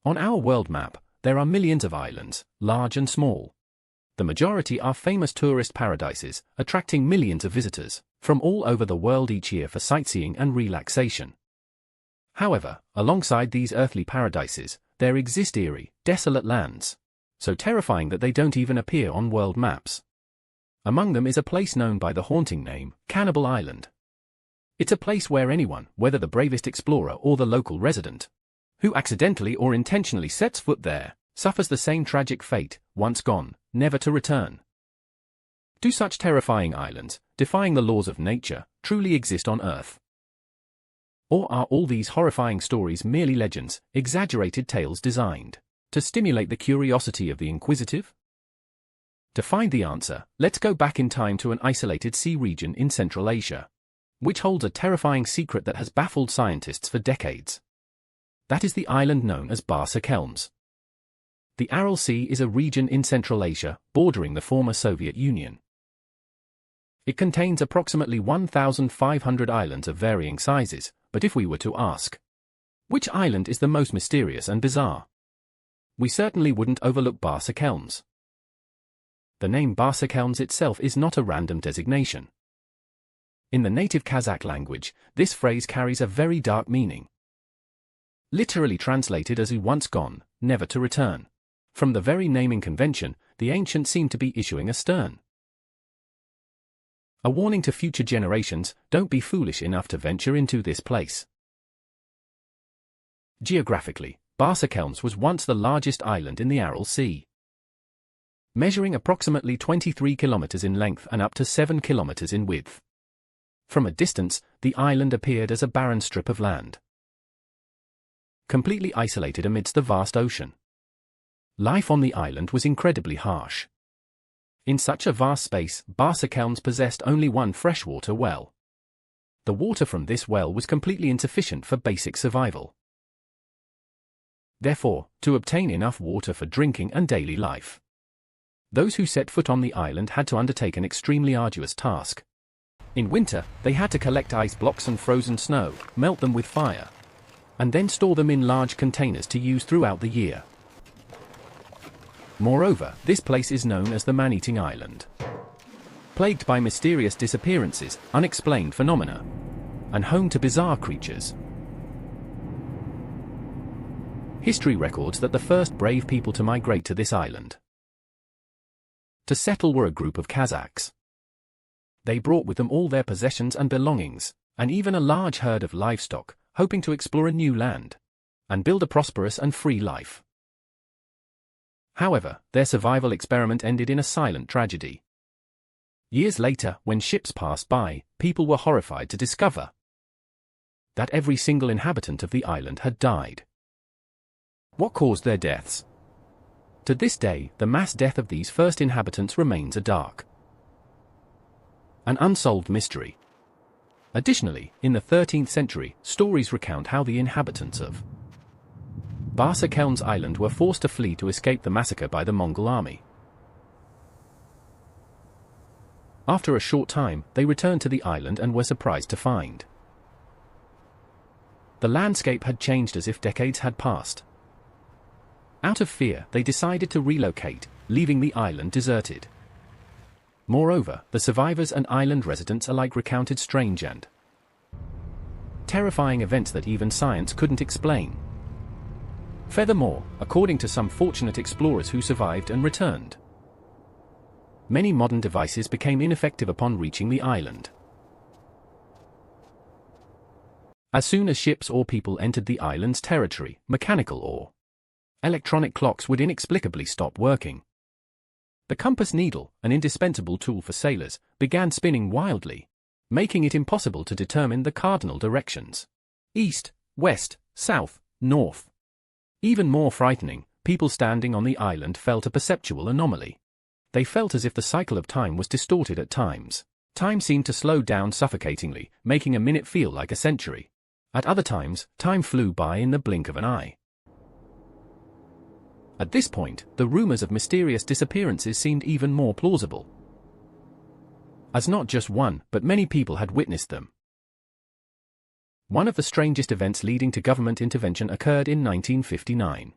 On our world map, there are millions of islands, large and small. The majority are famous tourist paradises, attracting millions of visitors from all over the world each year for sightseeing and relaxation. However, alongside these earthly paradises, there exist eerie, desolate lands, so terrifying that they don't even appear on world maps. Among them is a place known by the haunting name, Cannibal Island. It's a place where anyone, whether the bravest explorer or the local resident, who accidentally or intentionally sets foot there, suffers the same tragic fate, once gone, never to return. Do such terrifying islands, defying the laws of nature, truly exist on Earth? Or are all these horrifying stories merely legends, exaggerated tales designed to stimulate the curiosity of the inquisitive? To find the answer, let's go back in time to an isolated sea region in Central Asia, which holds a terrifying secret that has baffled scientists for decades. That is the island known as Barsa-Kelmes. The Aral Sea is a region in Central Asia, bordering the former Soviet Union. It contains approximately 1,500 islands of varying sizes, but if we were to ask, which island is the most mysterious and bizarre? We certainly wouldn't overlook Barsa-Kelmes. The name Barsa-Kelmes itself is not a random designation. In the native Kazakh language, this phrase carries a very dark meaning. Literally translated as once gone, never to return. From the very naming convention, the ancients seem to be issuing a stern warning to future generations: don't be foolish enough to venture into this place. Geographically, Barsa-Kelmes was once the largest island in the Aral Sea, measuring approximately 23 kilometers in length and up to 7 kilometers in width. From a distance, the island appeared as a barren strip of land, completely isolated amidst the vast ocean. Life on the island was incredibly harsh. In such a vast space, Barsa-Kelmes possessed only one freshwater well. The water from this well was completely insufficient for basic survival. Therefore, to obtain enough water for drinking and daily life, those who set foot on the island had to undertake an extremely arduous task. In winter, they had to collect ice blocks and frozen snow, melt them with fire, and then store them in large containers to use throughout the year. Moreover, this place is known as the man-eating island, plagued by mysterious disappearances, unexplained phenomena, and home to bizarre creatures. History records that the first brave people to migrate to this island to settle were a group of Kazakhs. They brought with them all their possessions and belongings, and even a large herd of livestock, hoping to explore a new land and build a prosperous and free life. However, their survival experiment ended in a silent tragedy. Years later, when ships passed by, people were horrified to discover that every single inhabitant of the island had died. What caused their deaths? To this day, the mass death of these first inhabitants remains a dark, an unsolved mystery. Additionally, in the 13th century, stories recount how the inhabitants of Barsa-Kelmes Island were forced to flee to escape the massacre by the Mongol army. After a short time, they returned to the island and were surprised to find the landscape had changed as if decades had passed. Out of fear, they decided to relocate, leaving the island deserted. Moreover, the survivors and island residents alike recounted strange and terrifying events that even science couldn't explain. Furthermore, according to some fortunate explorers who survived and returned, many modern devices became ineffective upon reaching the island. As soon as ships or people entered the island's territory, mechanical or electronic clocks would inexplicably stop working. The compass needle, an indispensable tool for sailors, began spinning wildly, making it impossible to determine the cardinal directions: east, west, south, north. Even more frightening, people standing on the island felt a perceptual anomaly. They felt as if the cycle of time was distorted at times. Time seemed to slow down suffocatingly, making a minute feel like a century. At other times, time flew by in the blink of an eye. At this point, the rumors of mysterious disappearances seemed even more plausible, as not just one, but many people had witnessed them. One of the strangest events leading to government intervention occurred in 1959.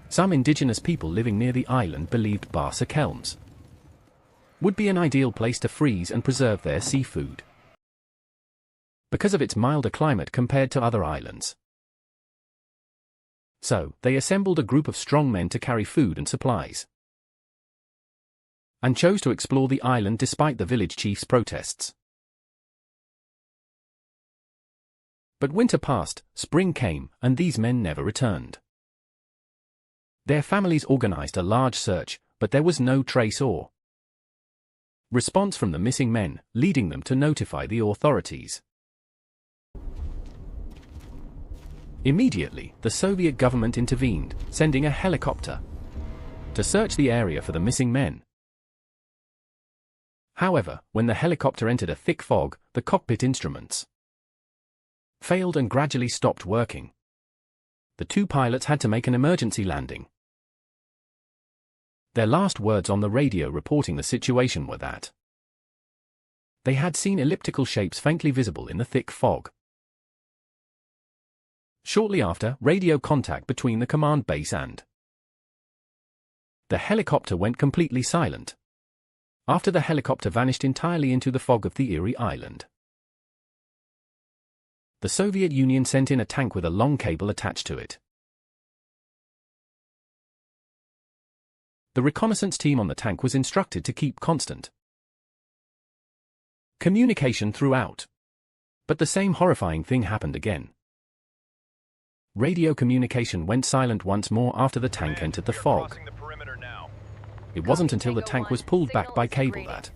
Some indigenous people living near the island believed Barsa-Kelmes would be an ideal place to freeze and preserve their seafood because of its milder climate compared to other islands. So, they assembled a group of strong men to carry food and supplies, and chose to explore the island despite the village chief's protests. But winter passed, spring came, and these men never returned. Their families organized a large search, but there was no trace or response from the missing men, leading them to notify the authorities. Immediately, the Soviet government intervened, sending a helicopter to search the area for the missing men. However, when the helicopter entered a thick fog, the cockpit instruments failed and gradually stopped working. The two pilots had to make an emergency landing. Their last words on the radio reporting the situation were that they had seen elliptical shapes faintly visible in the thick fog. Shortly after, radio contact between the command base and the helicopter went completely silent, after the helicopter vanished entirely into the fog of the Erie Island. The Soviet Union sent in a tank with a long cable attached to it. The reconnaissance team on the tank was instructed to keep constant communication throughout. But the same horrifying thing happened again. Radio communication went silent once more after the tank entered the fog. It wasn't until the tank was pulled back by cable that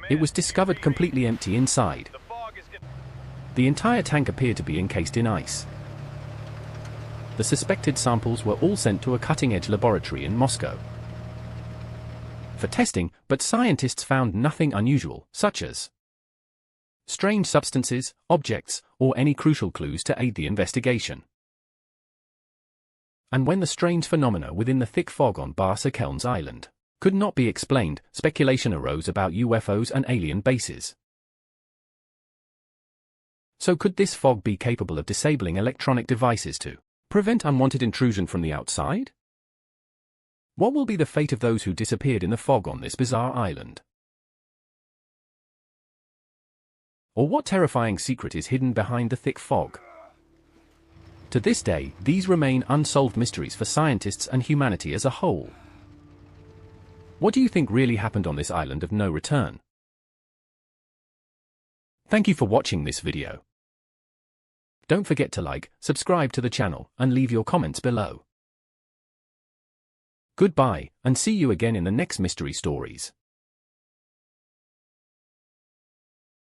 it was discovered completely empty inside. The entire tank appeared to be encased in ice. The suspected samples were all sent to a cutting-edge laboratory in Moscow for testing, but scientists found nothing unusual, such as strange substances, objects, or any crucial clues to aid the investigation. And when the strange phenomena within the thick fog on Barsa-Kelmes Island could not be explained, speculation arose about UFOs and alien bases. So could this fog be capable of disabling electronic devices to prevent unwanted intrusion from the outside? What will be the fate of those who disappeared in the fog on this bizarre island? Or what terrifying secret is hidden behind the thick fog? To this day, these remain unsolved mysteries for scientists and humanity as a whole. What do you think really happened on this island of no return? Thank you for watching this video. Don't forget to like, subscribe to the channel, and leave your comments below. Goodbye, and see you again in the next mystery stories.